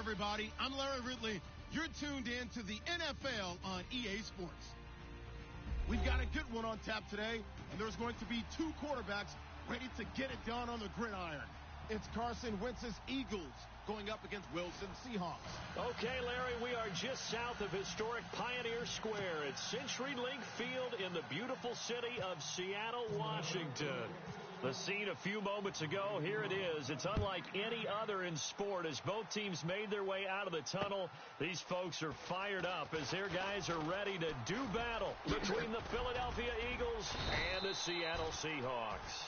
everybody. I'm Larry Ridley. You're tuned in to the NFL on EA Sports. We've got a good one on tap today, and there's going to be two quarterbacks ready to get it done on the gridiron. It's Carson Wentz's Eagles going up against Wilson's Seahawks. Okay, Larry, we are just south of historic Pioneer Square at CenturyLink Field in the beautiful city of Seattle, Washington. The scene a few moments ago, here it is. It's unlike any other in sport as both teams made their way out of the tunnel. These folks are fired up as their guys are ready to do battle between the Philadelphia Eagles and the Seattle Seahawks.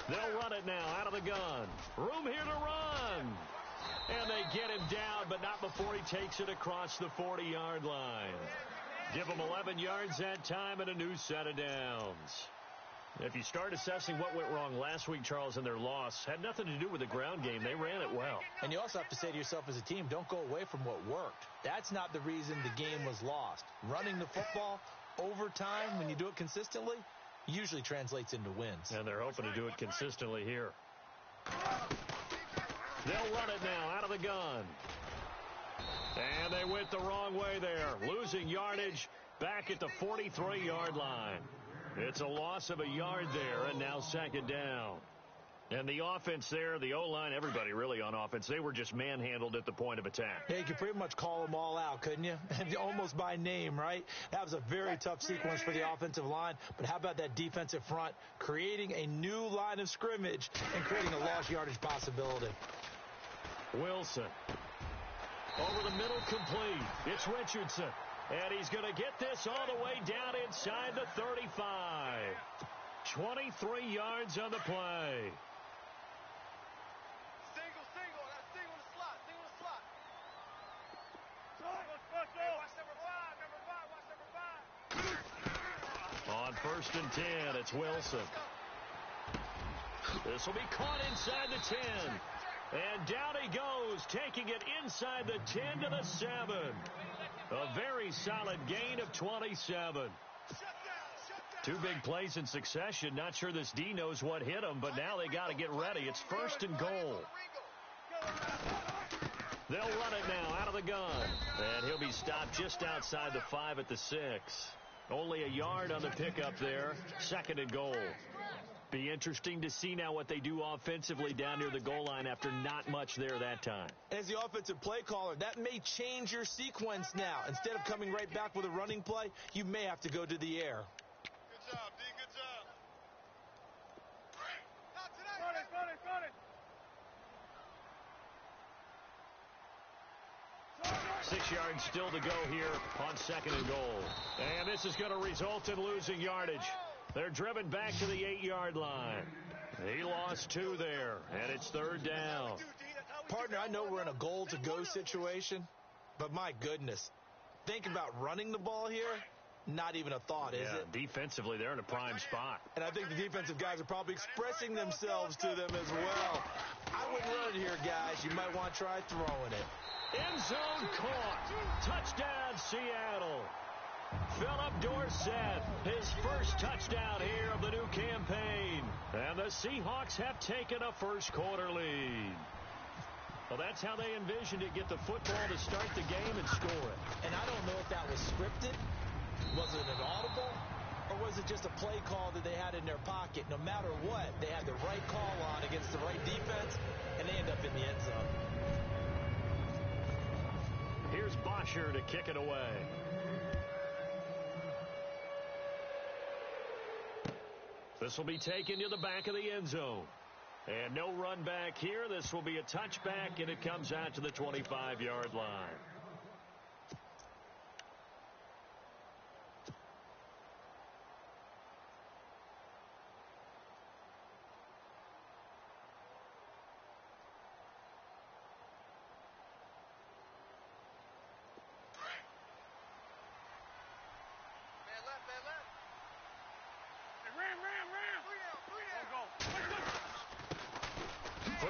They'll run it now out of the gun. Room here to run. And they get him down, but not before he takes it across the 40-yard line. Give him 11 yards that time and a new set of downs. If you start assessing what went wrong last week, Charles, in their loss, had nothing to do with the ground game. They ran it well. And you also have to say to yourself as a team, don't go away from what worked. That's not the reason the game was lost. Running the football over time, when you do it consistently, usually translates into wins. And they're hoping to do it consistently here. They'll run it now out of the gun. And they went the wrong way there, losing yardage back at the 43-yard line. It's a loss of a yard there, and now second down. And the offense there, the O-line, everybody really on offense, they were just manhandled at the point of attack. Yeah, you could pretty much call them all out, couldn't you? Almost by name, right? That was a very tough sequence for the offensive line. But how about that defensive front creating a new line of scrimmage and creating a lost yardage possibility? Wilson. Over the middle, complete. It's Richardson. And he's going to get this all the way down inside the 35. 23 yards on the play. On 1st and 10, it's Wilson. This will be caught inside the 10. And down he goes, taking it inside the 10 to the 7. A very solid gain of 27. Two big plays in succession. Not sure this D knows what hit him, but now they got to get ready. It's 1st and goal. They'll run it now out of the gun. And he'll be stopped just outside the 5 at the 6. Only a yard on the pickup there. 2nd and goal. Be interesting to see now what they do offensively down near the goal line after not much there that time. As the offensive play caller, that may change your sequence now. Instead of coming right back with a running play, you may have to go to the air. Good job, D. Good job. Got it. 6 yards still to go here on 2nd and goal. And this is going to result in losing yardage. They're driven back to the 8-yard line. He lost 2 there, and it's 3rd down. Partner, I know we're in a goal-to-go situation, but my goodness, think about running the ball here. Not even a thought, is it? Defensively, they're in a prime spot. And I think the defensive guys are probably expressing themselves to them as well. I wouldn't run it here, guys. You might want to try throwing it. End zone caught. Touchdown, Seattle. Philip Dorsett, his first touchdown here of the new campaign. And the Seahawks have taken a first-quarter lead. Well, that's how they envisioned it, get the football to start the game and score it. And I don't know if that was scripted. Was it an audible? Or was it just a play call that they had in their pocket? No matter what, they had the right call on against the right defense, and they end up in the end zone. Here's Bosher to kick it away. This will be taken to the back of the end zone. And no run back here. This will be a touchback, and it comes out to the 25-yard line.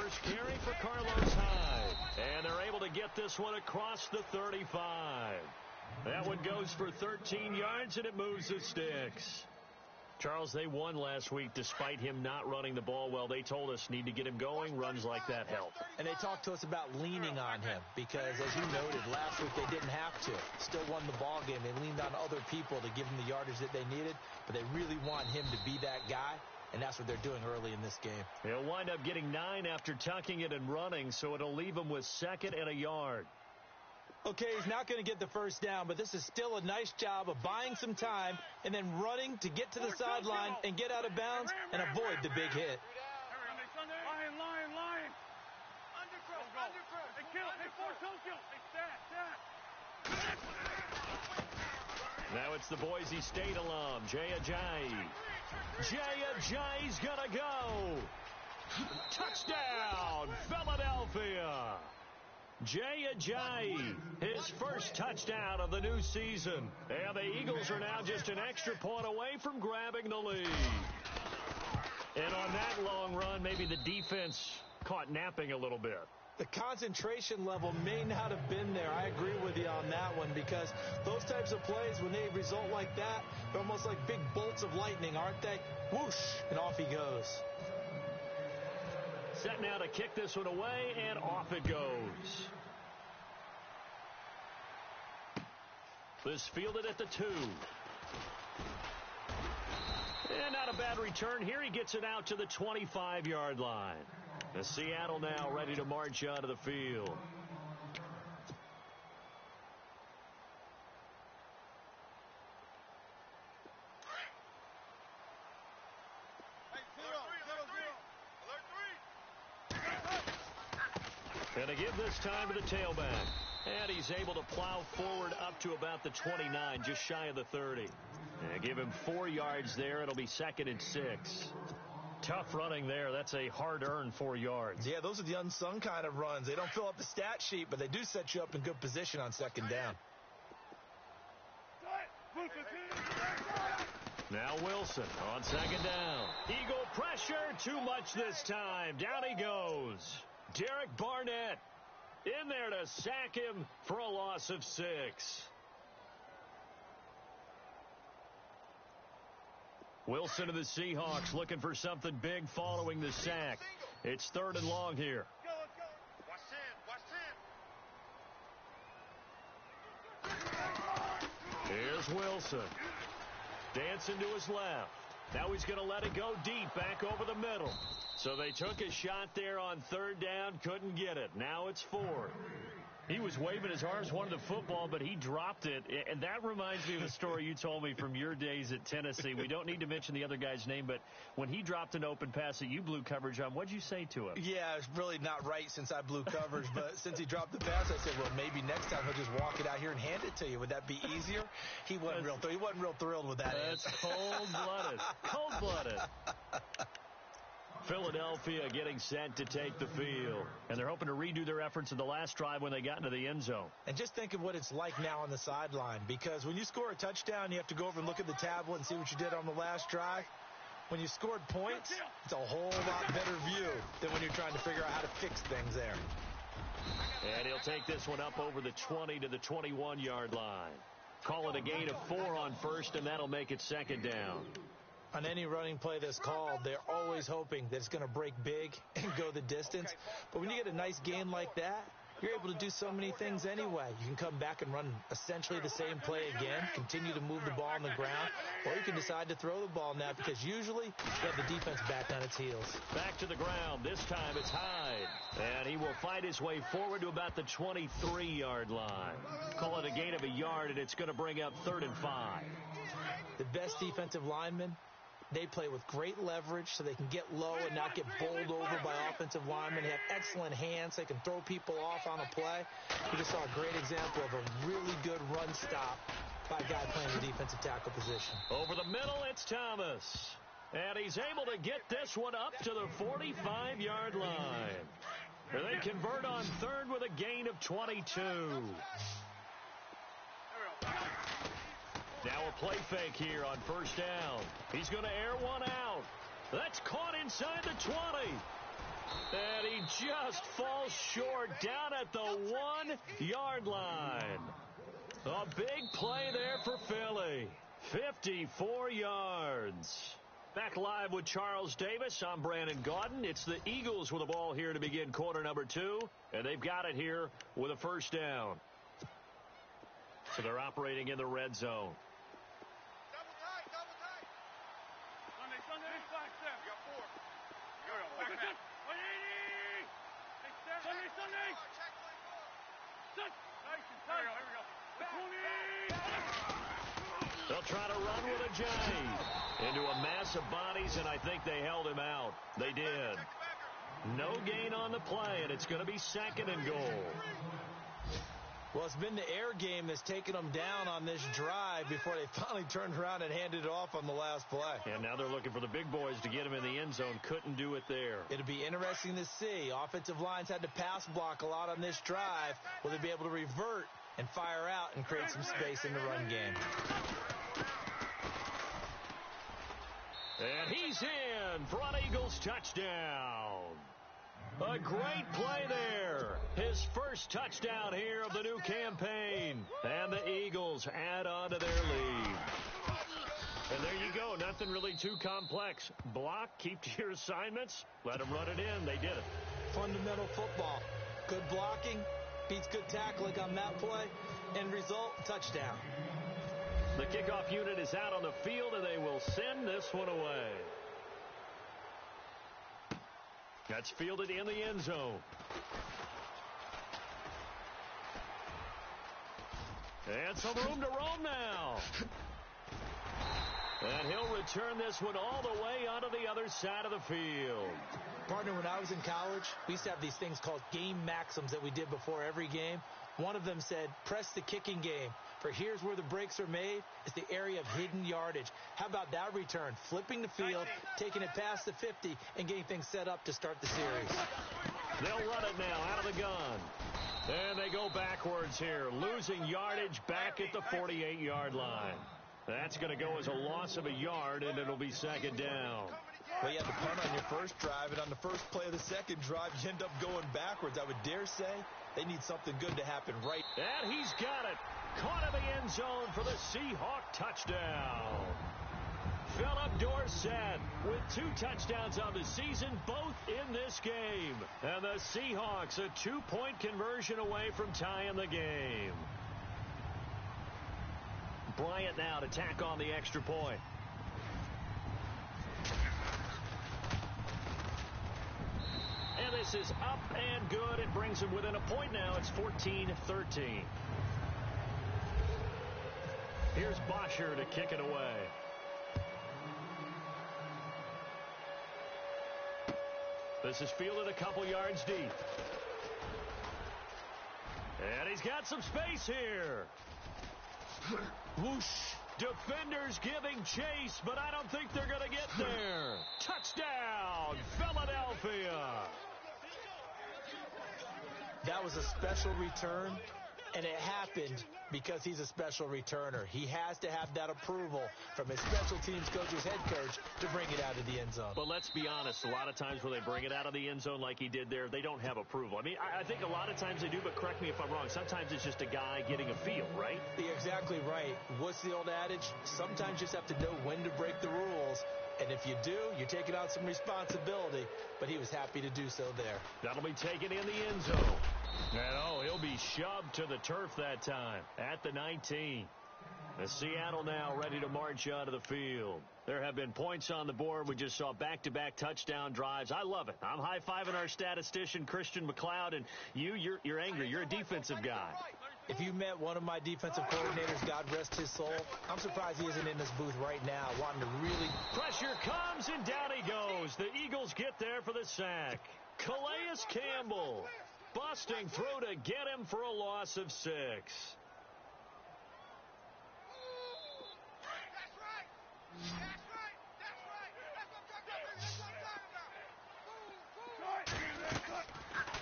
first carry for Carlos Hyde. And they're able to get this one across the 35. That one goes for 13 yards, and it moves the sticks. Charles, they won last week despite him not running the ball well. They told us need to get him going. Runs like that help. And they talked to us about leaning on him because, as you noted, last week they didn't have to. Still won the ball game. They leaned on other people to give them the yardage that they needed, but they really want him to be that guy, and that's what they're doing early in this game. He'll wind up getting 9 after tucking it and running, so it'll leave him with 2nd and a yard. Okay, he's not going to get the first down, but this is still a nice job of buying some time and then running to get to the sideline and get out of bounds and avoid the big hit. Lion. Undercross. Hey, kill. Hey, force, don't kill. Hey, stat. Now it's the Boise State alum, Jay Ajayi. Jay Ajayi's going to go. Touchdown, Philadelphia. Jay Ajayi, his first touchdown of the new season. And the Eagles are now just an extra point away from grabbing the lead. And on that long run, maybe the defense caught napping a little bit. The concentration level may not have been there. I agree with you on that one because those types of plays, when they result like that, they're almost like big bolts of lightning, aren't they? Whoosh, and off he goes. Set now to kick this one away, and off it goes. This fielded at the 2. And not a bad return here. He gets it out to the 25-yard line. The Seattle now ready to march onto the field. And to give this time to the tailback. And he's able to plow forward up to about the 29, just shy of the 30. And give him 4 yards there. It'll be 2nd and 6. Tough running there. That's a hard-earned 4 yards. Yeah, those are the unsung kind of runs. They don't fill up the stat sheet, but they do set you up in good position on 2nd down. Now Wilson on 2nd down. Eagle pressure, too much this time. Down he goes. Derek Barnett in there to sack him for a loss of 6. Wilson of the Seahawks looking for something big following the sack. It's 3rd and long here. Here's Wilson. Dancing to his left. Now he's going to let it go deep back over the middle. So they took a shot there on 3rd down, couldn't get it. Now it's 4th. He was waving his arms, wanted the football, but he dropped it. And that reminds me of a story you told me from your days at Tennessee. We don't need to mention the other guy's name, but when he dropped an open pass that you blew coverage on, what'd you say to him? Yeah, it's really not right since I blew coverage, but since he dropped the pass, I said, well, maybe next time he'll just walk it out here and hand it to you. Would that be easier? He wasn't real thrilled with that. That's cold-blooded. Cold-blooded. Philadelphia getting set to take the field. And they're hoping to redo their efforts in the last drive when they got into the end zone. And just think of what it's like now on the sideline, because when you score a touchdown, you have to go over and look at the tablet and see what you did on the last drive. When you scored points, it's a whole lot better view than when you're trying to figure out how to fix things there. And he'll take this one up over the 20 to the 21-yard line. Call it a gain of 4 on 1st, and that'll make it 2nd down. On any running play that's called, they're always hoping that it's going to break big and go the distance. But when you get a nice gain like that, you're able to do so many things anyway. You can come back and run essentially the same play again, continue to move the ball on the ground, or you can decide to throw the ball now because usually you have the defense back on its heels. Back to the ground. This time it's Hyde. And he will fight his way forward to about the 23-yard line. Call it a gain of a yard, and it's going to bring up 3rd and 5. The best defensive linemen, they play with great leverage so they can get low and not get bowled over by offensive linemen. They have excellent hands. They can throw people off on a play. We just saw a great example of a really good run stop by a guy playing the defensive tackle position. Over the middle, it's Thomas. And he's able to get this one up to the 45-yard line. And they convert on 3rd with a gain of 22. Now a play fake here on 1st down. He's going to air one out. That's caught inside the 20. And he just falls short down at the 1-yard line. A big play there for Philly. 54 yards. Back live with Charles Davis. I'm Brandon Gaudin. It's the Eagles with the ball here to begin quarter number 2. And they've got it here with a first down. So they're operating in the red zone. Double tight. Sunday. 5 step. You got 4. Here we go. Back. 180. Sunday. Nice and tight. Here we go. 20. They'll try to run with a J into a mass of bodies, and I think they held him out. They did. No gain on the play, and it's going to be 2nd and goal. Well, it's been the air game that's taken them down on this drive before they finally turned around and handed it off on the last play. And now they're looking for the big boys to get him in the end zone. Couldn't do it there. It'll be interesting to see. Offensive lines had to pass block a lot on this drive. Will they be able to revert and fire out and create some space in the run game? And he's in for an Eagles touchdown. A great play there. His first touchdown here of the new campaign. And the Eagles add on to their lead. And there you go. Nothing really too complex. Block, keep to your assignments, let them run it in. They did it. Fundamental football. Good blocking beats good tackling on that play. End result, touchdown. The kickoff unit is out on the field, and they will send this one away. That's fielded in the end zone. And some room to roam now. And he'll return this one all the way onto the other side of the field. Partner, when I was in college, we used to have these things called game maxims that we did before every game. One of them said, press the kicking game. For here's where the breaks are made. It's the area of hidden yardage. How about that return? Flipping the field, taking it past the 50, and getting things set up to start the series. They'll run it now out of the gun. And they go backwards here, losing yardage back at the 48-yard line. That's going to go as a loss of a yard, and it'll be 2nd down. Well, you had the punt on your first drive, and on the first play of the second drive, you end up going backwards. I would dare say they need something good to happen right. And he's got it. Caught in the end zone for the Seahawk touchdown. Philip Dorsett with 2 touchdowns on the season, both in this game. And the Seahawks a 2-point conversion away from tying the game. Bryant now to tack on the extra point. And this is up and good. It brings him within a point now. It's 14-13. Here's Bosher to kick it away. This is fielded a couple yards deep. And he's got some space here. Whoosh. Defenders giving chase, but I don't think they're going to get there. Touchdown, Philadelphia. That was a special return, and it happened because he's a special returner. He has to have that approval from his special teams coach, his head coach, to bring it out of the end zone. But let's be honest, a lot of times when they bring it out of the end zone like he did there, they don't have approval. I mean, I think a lot of times they do, but correct me if I'm wrong. Sometimes it's just a guy getting a feel, right? You're exactly right. What's the old adage? Sometimes you just have to know when to break the rules. And if you do, you're taking on some responsibility. But he was happy to do so there. That'll be taken in the end zone. And he'll be shoved to the turf that time at the 19. The Seattle now ready to march onto the field. There have been points on the board. We just saw back-to-back touchdown drives. I love it. I'm high-fiving our statistician, Christian McLeod, and you're angry. You're a defensive guy. If you met one of my defensive coordinators, God rest his soul, I'm surprised he isn't in this booth right now wanting to really... Pressure comes, and down he goes. The Eagles get there for the sack. Calais Campbell busting through to get him for a loss of 6.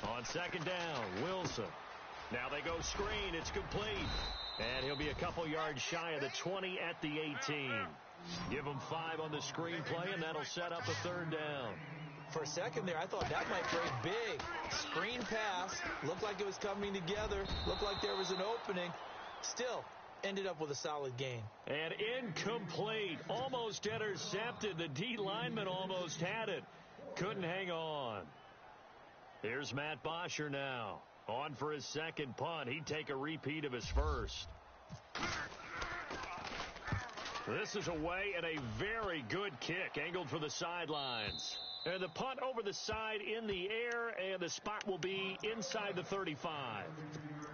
On 2nd down, Wilson. Now they go screen. It's complete. And he'll be a couple yards shy of the 20 at the 18. Give him 5 on the screen play, and that'll set up a 3rd down. For a second there, I thought that might break big. Screen pass, looked like it was coming together, looked like there was an opening. Still, ended up with a solid gain. And incomplete, almost intercepted. The D lineman almost had it. Couldn't hang on. Here's Matt Bosher now. On for his second punt. He'd take a repeat of his first. This is away and a very good kick, angled for the sidelines. And the punt over the side in the air, and the spot will be inside the 35.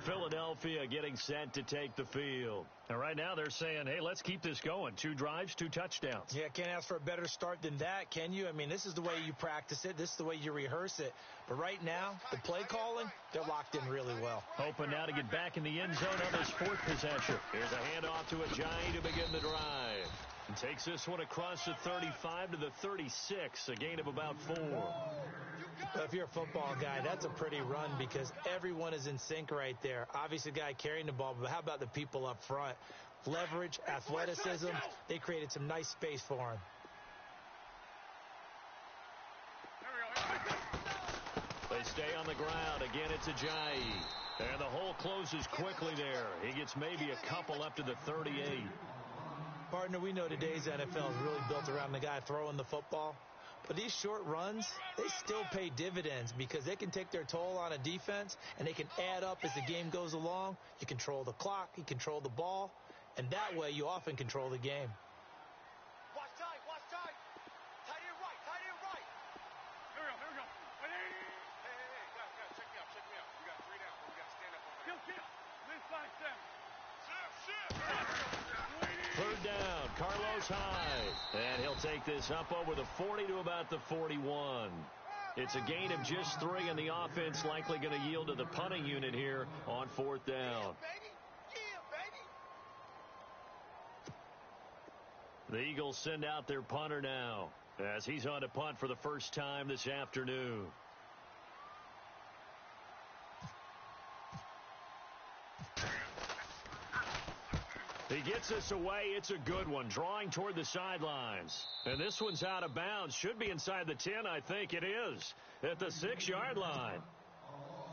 Philadelphia getting set to take the field. And right now they're saying, hey, let's keep this going. 2 drives, 2 touchdowns. Yeah, can't ask for a better start than that, can you? I mean, this is the way you practice it. This is the way you rehearse it. But right now, the play calling, they're locked in really well. Hoping now to get back in the end zone on this 4th possession. Here's a handoff to Ajayi to begin the drive. And takes this one across the 35 to the 36, a gain of about 4. Well, if you're a football guy, that's a pretty run because everyone is in sync right there. Obviously, the guy carrying the ball, but how about the people up front? Leverage, athleticism, they created some nice space for him. They stay on the ground. Again, it's Ajayi. And the hole closes quickly there. He gets maybe a couple up to the 38. Partner, we know today's NFL is really built around the guy throwing the football. But these short runs, they still pay dividends because they can take their toll on a defense, and they can add up as the game goes along. You control the clock, you control the ball, and that way you often control the game. Watch tight, watch tight. Tight end right, tight end right. Here we go. Hey, guys, check me out. We got 3 down. We got to stand up over there. Kill. Mid 5-7. Third down, Carlos Hyde. And he'll take this up over the 40 to about the 41. It's a gain of just 3, and the offense likely going to yield to the punting unit here on 4th down. The Eagles send out their punter now as he's on to punt for the first time this afternoon. He gets this away. It's a good one. Drawing toward the sidelines. And this one's out of bounds. Should be inside the 10, I think. It is. At the 6-yard line.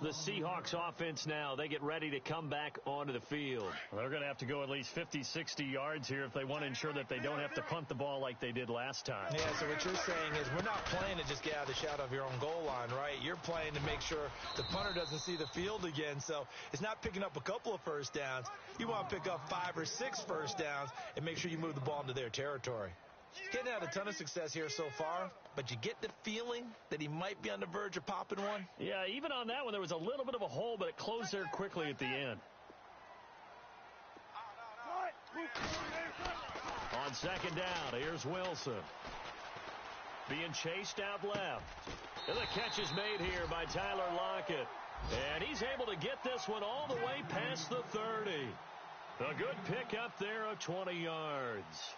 The Seahawks offense now, they get ready to come back onto the field. They're going to have to go at least 50, 60 yards here if they want to ensure that they don't have to punt the ball like they did last time. Yeah, so what you're saying is we're not playing to just get out of the shadow of your own goal line, right? You're playing to make sure the punter doesn't see the field again. So it's not picking up a couple of first downs. You want to pick up 5 or 6 first downs and make sure you move the ball into their territory. Getting had a ton of success here so far, but you get the feeling that he might be on the verge of popping one. Yeah, even on that one, there was a little bit of a hole, but it closed there quickly at the end. On 2nd down, here's Wilson. Being chased out left. And the catch is made here by Tyler Lockett. And he's able to get this one all the way past the 30. A good pick up there of 20 yards.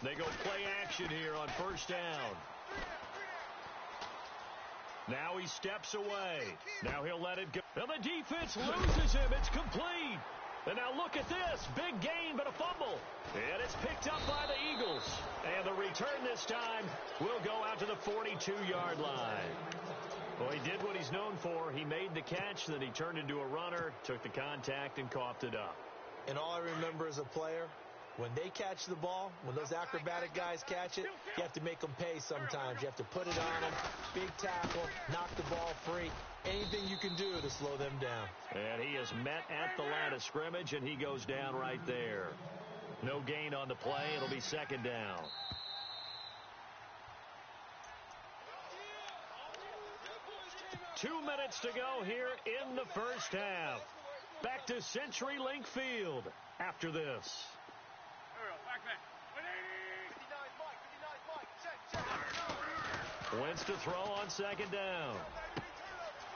They go play action here on 1st down. Now he steps away. Now he'll let it go. And the defense loses him. It's complete. And now look at this. Big gain, but a fumble. And it's picked up by the Eagles. And the return this time will go out to the 42-yard line. Well, he did what he's known for. He made the catch, then he turned into a runner, took the contact, and coughed it up. And all I remember as a player, when they catch the ball, when those acrobatic guys catch it, you have to make them pay sometimes. You have to put it on them, big tackle, knock the ball free, anything you can do to slow them down. And he is met at the line of scrimmage, and he goes down right there. No gain on the play. It'll be 2nd down. Two minutes to go here in the first half. Back to CenturyLink Field after this. Wentz to throw on 2nd down.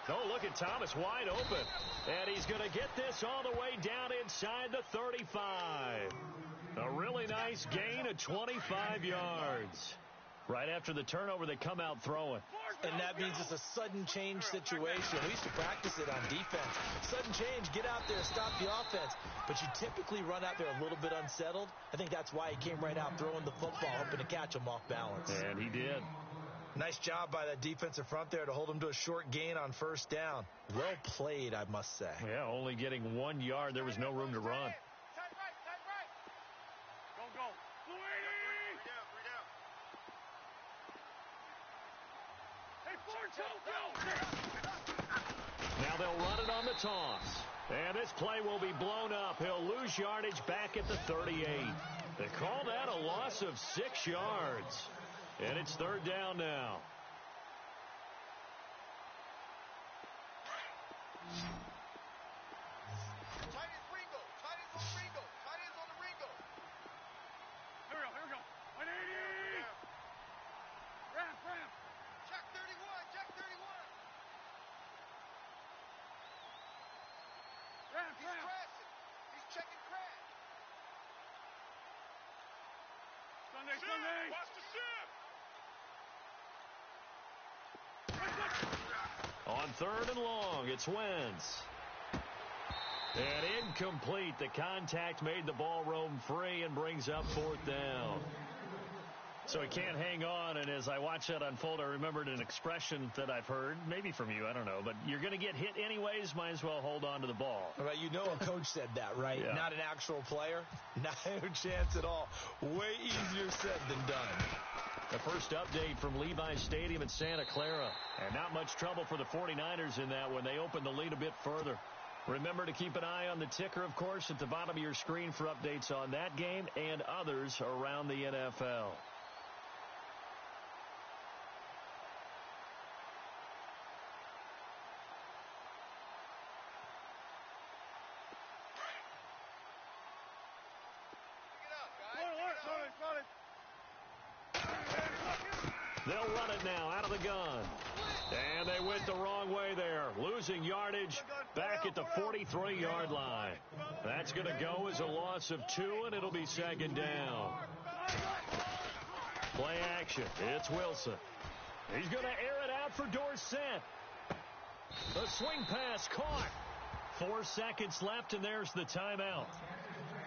Oh, look at Thomas wide open. And he's going to get this all the way down inside the 35. A really nice gain of 25 yards. Right after the turnover, they come out throwing. And that means it's a sudden change situation. We used to practice it on defense. Sudden change, get out there, stop the offense. But you typically run out there a little bit unsettled. I think that's why he came right out throwing the football, hoping to catch him off balance. And he did. Nice job by that defensive front there to hold him to a short gain on first down. Well played, I must say. Yeah, only getting 1 yard. There was no room to run. Tight right. Go. 3 down. Hey, Ford, go. Now they'll run it on the toss. And this play will be blown up. He'll lose yardage back at the 38. They call that a loss of 6 yards. And it's third down now. Tight ends Ringo. Tight ends on the Ringo. Here we go. 180. Ramp. Jack 31. Ramp. He's crashing. He's checking crash. Sunday. Watch the shift. On third and long, it's Wentz. And incomplete. The contact made the ball roam free and brings up fourth down. So he can't hang on, and as I watch that unfold, I remembered an expression that I've heard, maybe from you, I don't know, but you're going to get hit anyways, might as well hold on to the ball. Right, you know a coach said that, right? Yeah. Not an actual player. No chance at all. Way easier said than done. The first update from Levi's Stadium in Santa Clara. And not much trouble for the 49ers in that when they open the lead a bit further. Remember to keep an eye on the ticker, of course, at the bottom of your screen for updates on that game and others around the NFL. They'll run it now out of the gun. And they went the wrong way there. Losing yardage back at the 43-yard line. That's going to go as a loss of 2, and it'll be second down. Play action. It's Wilson. He's going to air it out for Dorsett. The swing pass caught. 4 seconds left, and there's the timeout.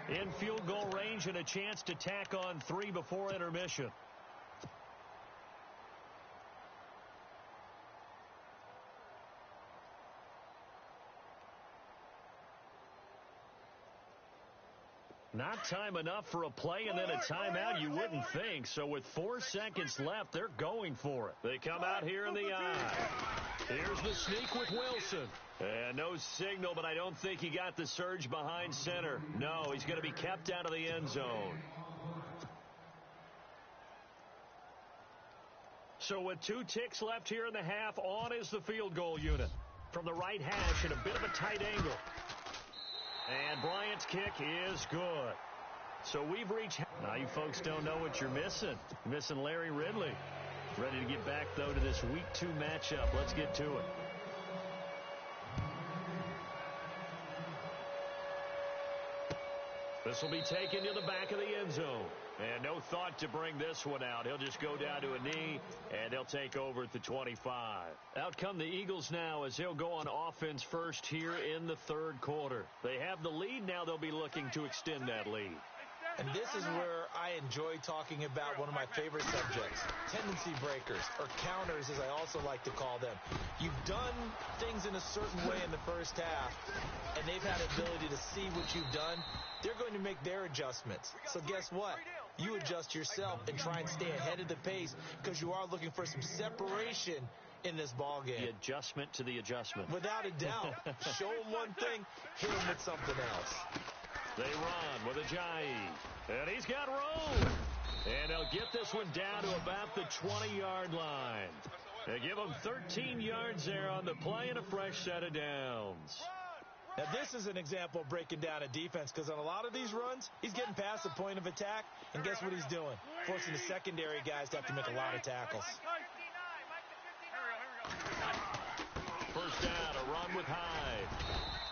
In field goal range and a chance to tack on 3 before intermission. Not time enough for a play and then a timeout, you wouldn't think. So with 4 seconds left, they're going for it. They come out here in the eye. Here's the sneak with Wilson. And no signal, but I don't think he got the surge behind center. No, he's going to be kept out of the end zone. So with 2 ticks left here in the half, on is the field goal unit. From the right hash at a bit of a tight angle. And Bryant's kick is good. So we've reached... Now you folks don't know what you're missing. You're missing Larry Ridley. Ready to get back, though, to this Week 2 matchup. Let's get to it. This will be taken to the back of the end zone. And no thought to bring this one out. He'll just go down to a knee, and they'll take over at the 25. Out come the Eagles now as they'll go on offense first here in the third quarter. They have the lead. Now they'll be looking to extend that lead. And this is where I enjoy talking about one of my favorite subjects, tendency breakers, or counters as I also like to call them. You've done things in a certain way in the first half, and they've had ability to see what you've done. They're going to make their adjustments. So guess what? You adjust yourself and try and stay ahead of the pace because you are looking for some separation in this ball game. The adjustment to the adjustment. Without a doubt. Show them one thing, hit them with something else. They run with Ajayi. And he's got room. And they'll get this one down to about the 20-yard line. They give him 13 yards there on the play and a fresh set of downs. Now, this is an example of breaking down a defense because on a lot of these runs, he's getting past the point of attack, and guess what he's doing? Forcing the secondary guys to have to make a lot of tackles. First down, a run with Hyde.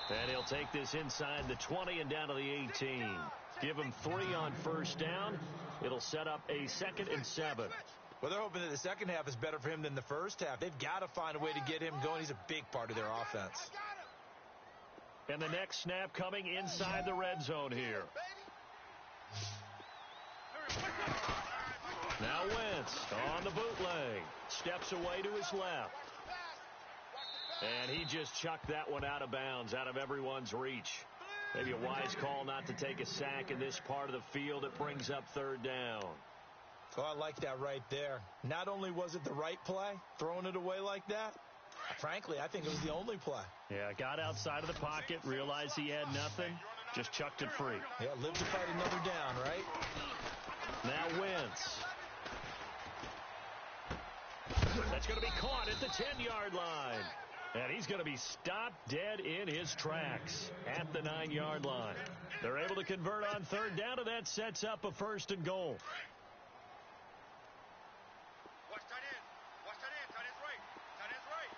And he'll take this inside the 20 and down to the 18. Give him 3 on first down. It'll set up a 2nd and 7. Well, they're hoping that the second half is better for him than the first half. They've got to find a way to get him going. He's a big part of their offense. And the next snap coming inside the red zone here. Now Wentz on the bootleg. Steps away to his left. And he just chucked that one out of bounds, out of everyone's reach. Maybe a wise call not to take a sack in this part of the field. It brings up third down. Oh, I like that right there. Not only was it the right play, throwing it away like that, frankly, I think it was the only play. Yeah, got outside of the pocket, realized he had nothing, just chucked it free. Yeah, live to fight another down, right? Now Wentz. That's going to be caught at the 10-yard line. And he's going to be stopped dead in his tracks at the 9-yard line. They're able to convert on third down, and that sets up a 1st and goal. Watch tight end. Watch tight end. Tight end's right. Tight end's right.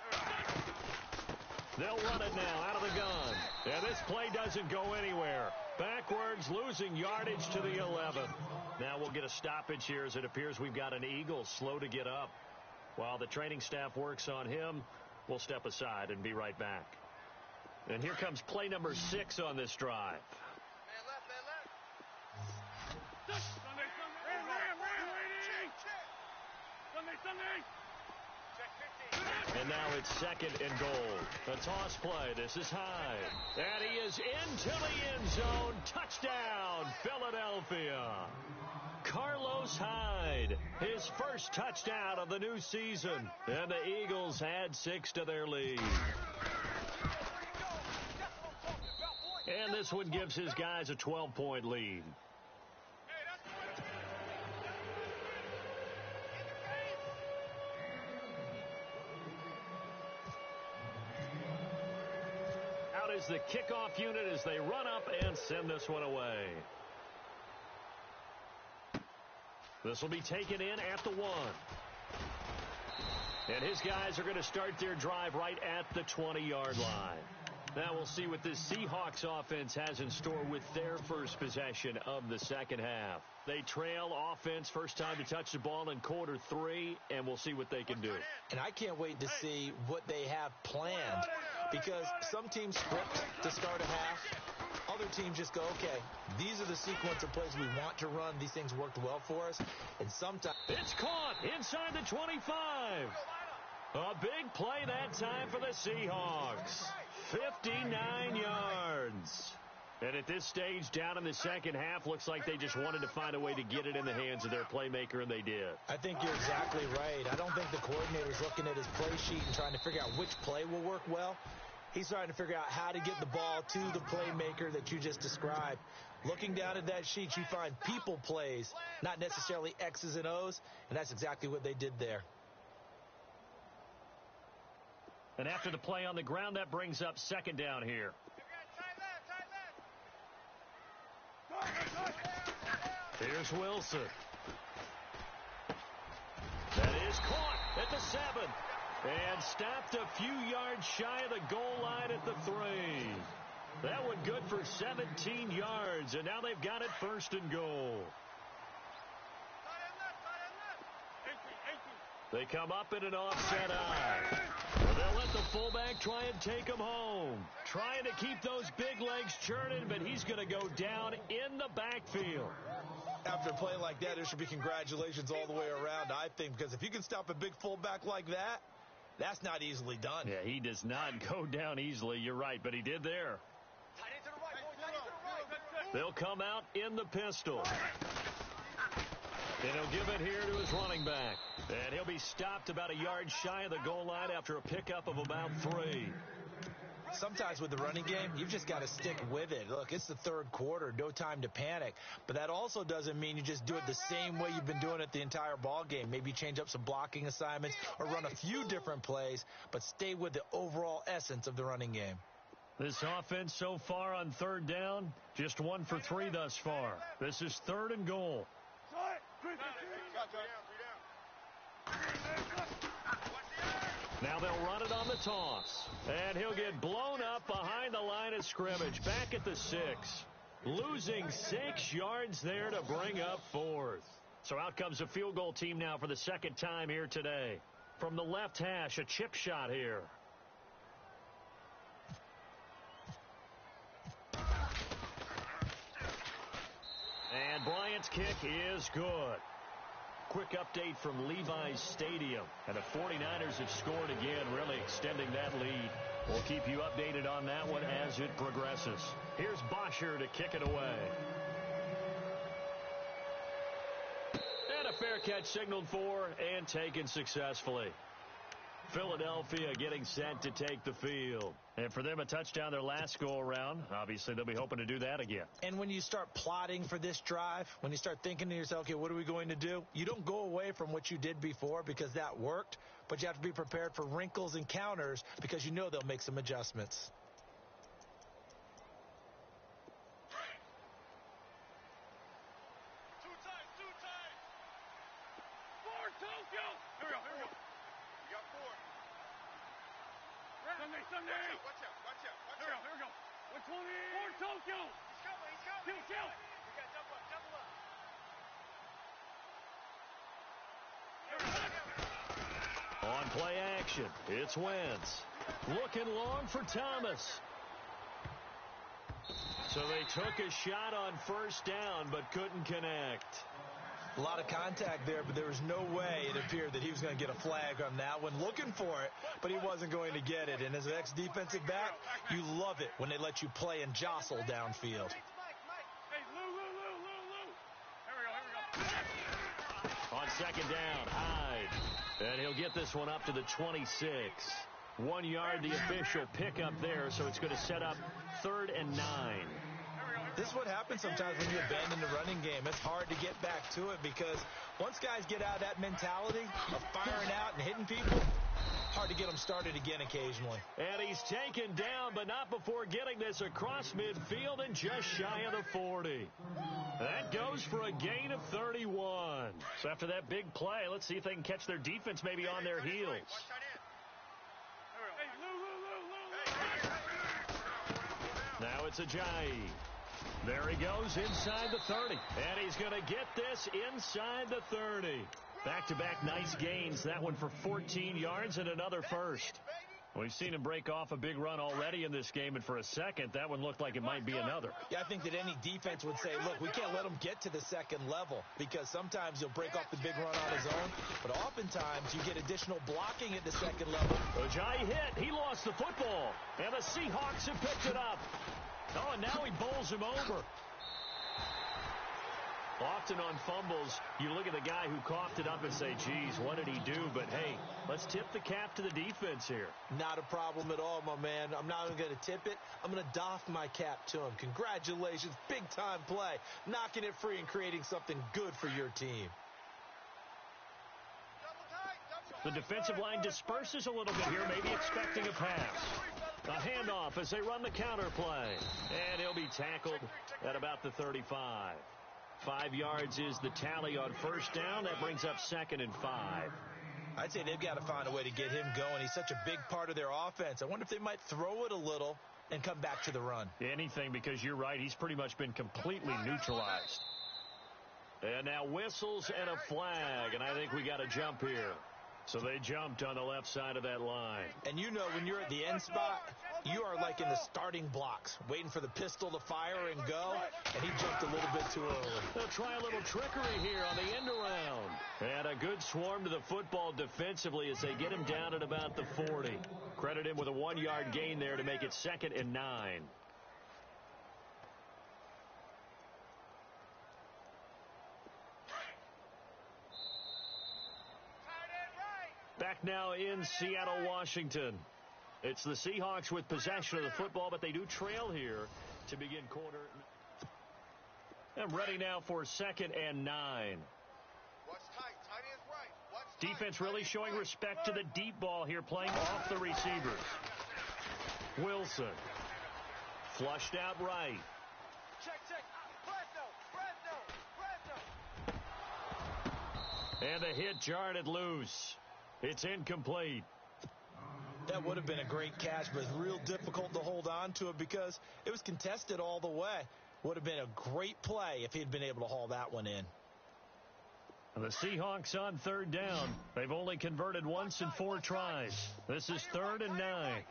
They'll run it now out of the gun. And this play doesn't go anywhere. Backwards, losing yardage to the 11th. Now we'll get a stoppage here as it appears we've got an Eagle slow to get up. While the training staff works on him, we'll step aside and be right back. And here comes play number 6 on this drive. Man left, man left. Sunday. Check 15. And now it's 2nd and goal. A toss play. This is Hyde. And he is into the end zone. Touchdown, Philadelphia. Carlos Hyde, his first touchdown of the new season. And the Eagles add 6 to their lead. And this one gives his guys a 12-point lead. Out is the kickoff unit as they run up and send this one away. This will be taken in at the 1. And his guys are going to start their drive right at the 20-yard line. Now we'll see what this Seahawks offense has in store with their first possession of the second half. They trail offense, first time to touch the ball in quarter 3, and we'll see what they can do. And I can't wait to see what they have planned, because some teams script to start a half. Other teams just go, okay, these are the sequence of plays we want to run. These things worked well for us. And sometimes it's caught inside the 25. A big play that time for the Seahawks. 59 yards. And at this stage, down in the second half, looks like they just wanted to find a way to get it in the hands of their playmaker, and they did. I think you're exactly right. I don't think the coordinator's looking at his play sheet and trying to figure out which play will work well. He's trying to figure out how to get the ball to the playmaker that you just described. Looking down at that sheet, you find people plays, not necessarily X's and O's, and that's exactly what they did there. And after the play on the ground, that brings up 2nd down here. Here's Wilson. That is caught at the 7. And stopped a few yards shy of the goal line at the 3. That one good for 17 yards, and now they've got it 1st and goal. They come up in an offset eye. They'll let the fullback try and take him home. Trying to keep those big legs churning, but he's going to go down in the backfield. After a play like that, there should be congratulations all the way around, I think, because if you can stop a big fullback like that, that's not easily done. Yeah, he does not go down easily. You're right, but he did there. They'll come out in the pistol. And he'll give it here to his running back. And he'll be stopped about a yard shy of the goal line after a pickup of about 3. Sometimes with the running game, you've just got to stick with it. Look, it's the 3rd quarter, no time to panic. But that also doesn't mean you just do it the same way you've been doing it the entire ball game. Maybe change up some blocking assignments or run a few different plays, but stay with the overall essence of the running game. This offense so far on 3rd down, just 1 for 3 thus far. This is 3rd and goal. Now they'll run it on the toss. And he'll get blown up behind the line of scrimmage. Back at the 6. Losing 6 yards there to bring up 4th. So out comes a field goal team now for the second time here today. From the left hash, a chip shot here. And Bryant's kick is good. Quick update from Levi's Stadium. And the 49ers have scored again, really extending that lead. We'll keep you updated on that one as it progresses. Here's Bosher to kick it away. And a fair catch signaled for and taken successfully. Philadelphia getting set to take the field. And for them, a touchdown their last go-around. Obviously, they'll be hoping to do that again. And when you start plotting for this drive, when you start thinking to yourself, okay, what are we going to do? You don't go away from what you did before because that worked, but you have to be prepared for wrinkles and counters because you know they'll make some adjustments. Two tight. Four, Tokyo. Here we go. You got four. Sunday. Watch out. Here we go. 120. Four, Tokyo. He's coming. Kill. We got double up. On play action, it's Wentz. Looking long for Thomas. So they took a shot on first down, but couldn't connect. A lot of contact there, but there was no way it appeared that he was going to get a flag on that one. Looking for it, but he wasn't going to get it. And as an ex-defensive back, you love it when they let you play and jostle downfield. Hey, Lou. Here we go. On second down, Hyde. And he'll get this one up to the 26. 1 yard, the official pickup there, so it's going to set up 3rd and 9. This is what happens sometimes when you abandon the running game. It's hard to get back to it because once guys get out of that mentality of firing out and hitting people, hard to get them started again occasionally. And he's taken down, but not before getting this across midfield and just shy of the 40. That goes for a gain of 31. So after that big play, let's see if they can catch their defense maybe on their heels. Now it's Ajayi. There he goes inside the 30. And he's going to get this inside the 30. Back-to-back nice gains. That one for 14 yards and another first. We've seen him break off a big run already in this game, and for a second, that one looked like it might be another. Yeah, I think that any defense would say, look, we can't let him get to the second level because sometimes he'll break off the big run on his own, but oftentimes you get additional blocking at the second level. Ajayi hit. He lost the football, and the Seahawks have picked it up. Oh, and now he bowls him over. Often on fumbles, you look at the guy who coughed it up and say, geez, what did he do? But, hey, let's tip the cap to the defense here. Not a problem at all, my man. I'm not even going to tip it. I'm going to doff my cap to him. Congratulations. Big-time play. Knocking it free and creating something good for your team. The defensive line disperses a little bit here, maybe expecting a pass. A handoff as they run the counter play. And he'll be tackled at about the 35. 5 yards is the tally on first down. That brings up 2nd and 5. I'd say they've got to find a way to get him going. He's such a big part of their offense. I wonder if they might throw it a little and come back to the run. Anything, because you're right. He's pretty much been completely neutralized. And now whistles and a flag, and I think we got a jump here. So they jumped on the left side of that line. And you know when you're at the end spot, you are like in the starting blocks, waiting for the pistol to fire and go, and he jumped a little bit too early. They'll try a little trickery here on the end around. And a good swarm to the football defensively as they get him down at about the 40. Credit him with a 1 yard gain there to make it 2nd and 9. Back now in Seattle, Washington. It's the Seahawks with possession of the football, but they do trail here to begin quarter. And ready now for 2nd and 9. Defense really showing respect to the deep ball here, playing off the receivers. Wilson. Flushed out right. Check. Fresno. And the hit jarred it loose. It's incomplete. That would have been a great catch, but it's real difficult to hold on to it because it was contested all the way. Would have been a great play if he had been able to haul that one in. The Seahawks on third down. They've only converted once in 4 tries. This is 3rd and 9.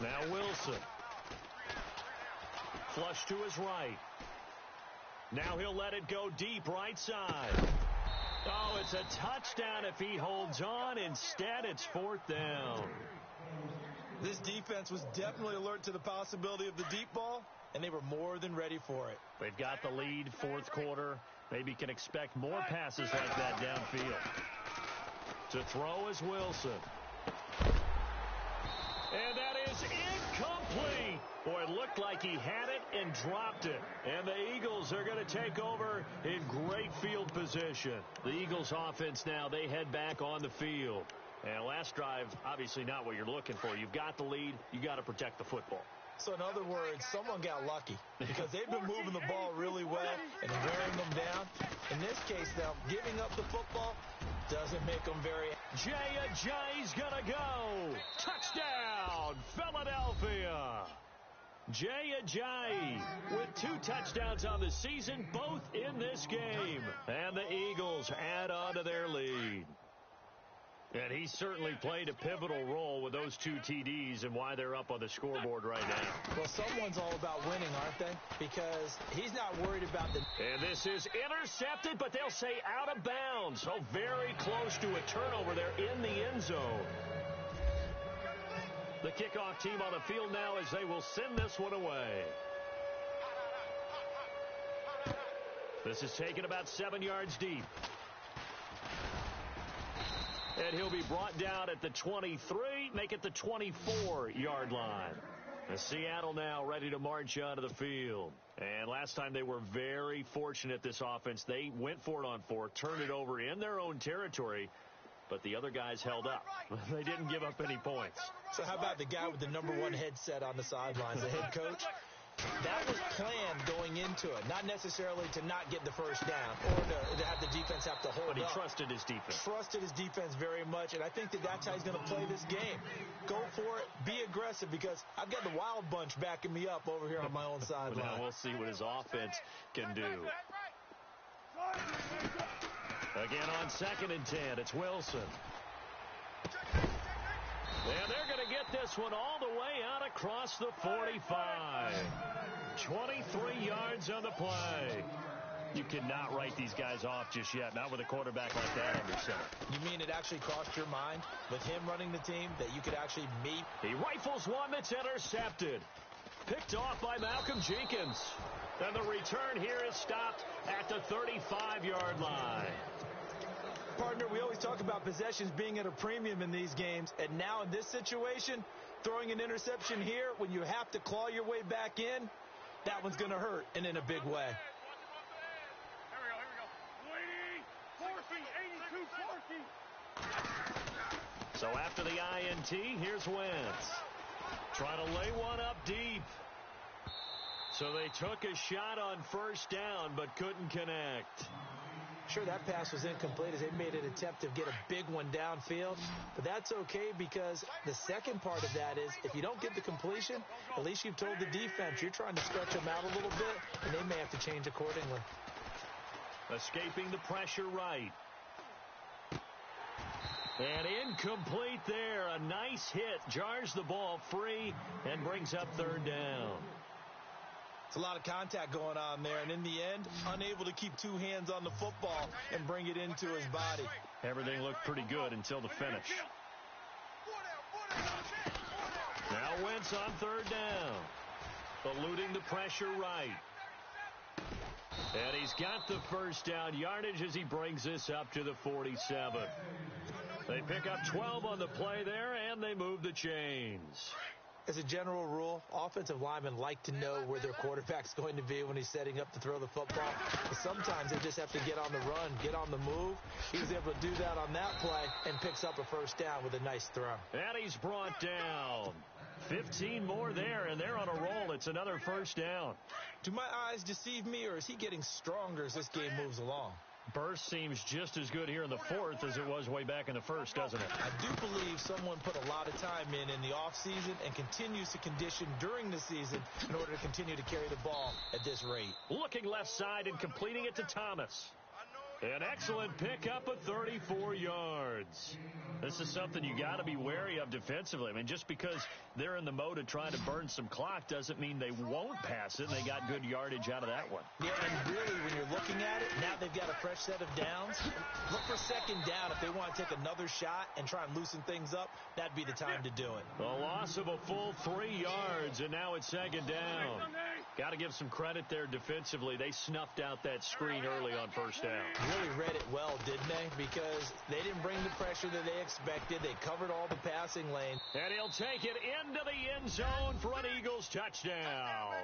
Now Wilson. Flush to his right. Now he'll let it go deep right side. Oh, it's a touchdown if he holds on. Instead, it's 4th down. This defense was definitely alert to the possibility of the deep ball, and they were more than ready for it. They've got the lead, 4th quarter. Maybe can expect more passes like that downfield. To throw is Wilson. And that is incomplete. Boy, it looked like he had it and dropped it. And the Eagles are going to take over in great field position. The Eagles offense now, they head back on the field. And last drive, obviously not what you're looking for. You've got the lead. You got to protect the football. So in other words, someone got lucky because they've been moving the ball really well and wearing them down. In this case, though, giving up the football doesn't make them very... Jay's gonna go. Touchdown, Philadelphia. Jay with 2 touchdowns on the season, both in this game. And the Eagles add on to their lead. And he certainly played a pivotal role with those 2 TDs and why they're up on the scoreboard right now. Well, someone's all about winning, aren't they? Because he's not worried about the... And this is intercepted, but they'll say out of bounds. So very close to a turnover there in the end zone. The kickoff team on the field now as they will send this one away. This is taken about 7 yards deep. And he'll be brought down at the 23, make it the 24-yard line. And Seattle now ready to march onto the field. And last time they were very fortunate, this offense. They went for it on 4, turned it over in their own territory, but the other guys held up. They didn't give up any points. So how about the guy with the #1 headset on the sidelines, the head coach? That was planned going into it, not necessarily to not get the first down or to have the defense have to hold up. But he trusted his defense. Trusted his defense very much, and I think that's how he's going to play this game. Go for it, be aggressive, because I've got the wild bunch backing me up over here on my own sideline. Now we'll see what his offense can do. Again on 2nd and 10, it's Wilson. And they're going to get this one all the way out across the 45. 23 yards on the play. You cannot write these guys off just yet, not with a quarterback like that under center. You mean it actually crossed your mind with him running the team that you could actually meet? He rifles one that's intercepted. Picked off by Malcolm Jenkins. And the return here is stopped at the 35-yard line. Partner, we always talk about possessions being at a premium in these games, and now in this situation, throwing an interception here when you have to claw your way back in, that one's going to hurt, and in a big way. So after the INT, here's Wentz. Trying to lay one up deep. So they took a shot on 1st down, but couldn't connect. Sure, that pass was incomplete as they made an attempt to get a big one downfield. But that's okay because the second part of that is if you don't get the completion, at least you've told the defense you're trying to stretch them out a little bit, and they may have to change accordingly. Escaping the pressure right. And incomplete there. A nice hit. Jars the ball free and brings up 3rd down. It's a lot of contact going on there, and in the end, unable to keep 2 hands on the football and bring it into his body. Everything looked pretty good until the finish. Now Wentz on 3rd down. Eluding the pressure right. And he's got the 1st down yardage as he brings this up to the 47. They pick up 12 on the play there, and they move the chains. As a general rule, offensive linemen like to know where their quarterback's going to be when he's setting up to throw the football. But sometimes they just have to get on the run, get on the move. He was able to do that on that play and picks up a 1st down with a nice throw. And he's brought down. 15 more there, and they're on a roll. It's another 1st down. Do my eyes deceive me, or is he getting stronger as this game moves along? Burst seems just as good here in the 4th as it was way back in the 1st, doesn't it? I do believe someone put a lot of time in the offseason and continues to condition during the season in order to continue to carry the ball at this rate. Looking left side and completing it to Thomas. An excellent pickup of 34 yards. This is something you got to be wary of defensively. I mean, just because they're in the mode of trying to burn some clock doesn't mean they won't pass it. And they got good yardage out of that one. Yeah, and really, when you're looking at it, now they've got a fresh set of downs. Look for second down. If they want to take another shot and try and loosen things up, that'd be the time to do it. A loss of a full 3 yards, and now it's second down. Got to give some credit there defensively. They snuffed out that screen early on first down. Really read it well, didn't they? Because they didn't bring the pressure that they expected. They covered all the passing lane. And he'll take it into the end zone for an Eagles touchdown.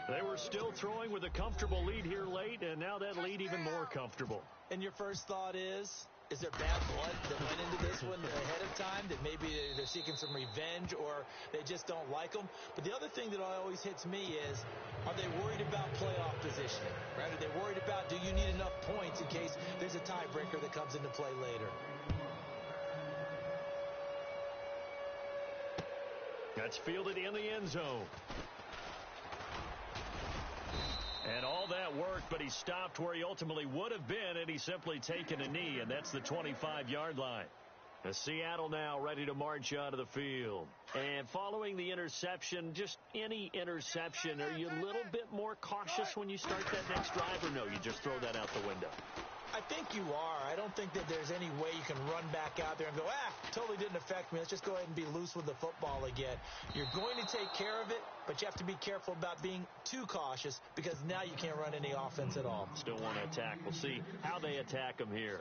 They were still throwing with a comfortable lead here late, and now that lead even more comfortable. And your first thought is there bad blood that went into this one ahead of time, that maybe they're seeking some revenge or they just don't like them? But the other thing that always hits me is, are they worried about playoff positioning? Right? Are they worried about, do you need enough points in case there's a tiebreaker that comes into play later? That's fielded in the end zone. And all that worked, but he stopped where he ultimately would have been had he simply taken a knee, and that's the 25-yard line. As Seattle now ready to march out of the field. And following the interception, just any interception, are you a little bit more cautious when you start that next drive, or no, you just throw that out the window? I think you are. I don't think that there's any way you can run back out there and go, totally didn't affect me. Let's just go ahead and be loose with the football again. You're going to take care of it, but you have to be careful about being too cautious because now you can't run any offense at all. Still want to attack. We'll see how they attack them here.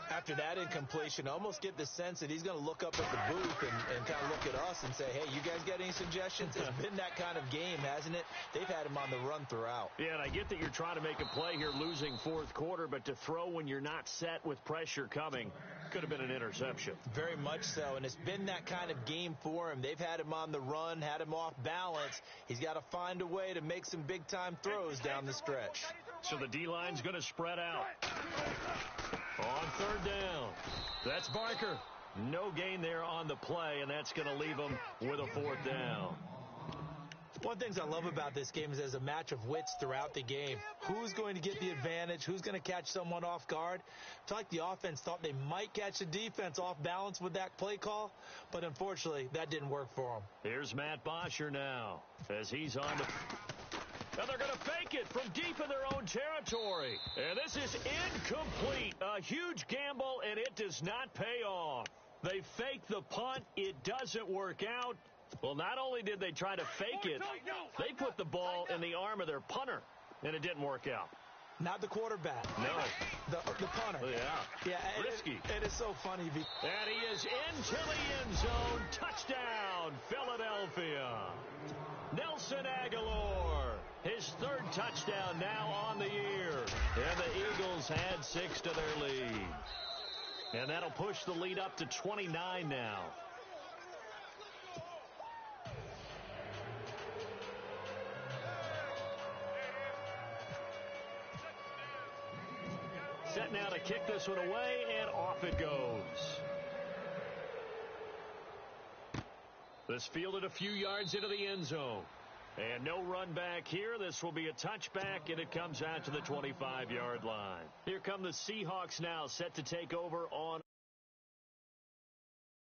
After that incompletion, I almost get the sense that he's going to look up at the booth and kind of look at us and say, hey, you guys got any suggestions? It's been that kind of game, hasn't it? They've had him on the run throughout. Yeah, and I get that you're trying to make a play here losing fourth quarter, but to throw when you're not set with pressure coming could have been an interception. Very much so, and it's been that kind of game for him. They've had him on the run, had him off balance. He's got to find a way to make some big-time throws down the stretch. So the D-line's going to spread out. On third down, that's Barker. No gain there on the play, and that's going to leave him with a fourth down. One of the things I love about this game is there's a match of wits throughout the game. Who's going to get the advantage? Who's going to catch someone off guard? I feel like the offense thought they might catch the defense off balance with that play call, but unfortunately, that didn't work for them. Here's Matt Bosher now as he's on the... And they're going to fake it from deep in their own territory. And this is incomplete. A huge gamble, and it does not pay off. They fake the punt. It doesn't work out. Well, not only did they try to fake it, they put the ball in the arm of their punter, and it didn't work out. Not the quarterback. No. The punter. Yeah. Risky. It is so funny. And he is into the end zone. Touchdown, Philadelphia. Nelson Aguilar, his third touchdown now on the year. And the Eagles add 6 to their lead. And that'll push the lead up to 29 now. Set now to kick this one away, and off it goes. This fielded a few yards into the end zone. And no run back here. This will be a touchback, and it comes out to the 25-yard line. Here come the Seahawks now, set to take over on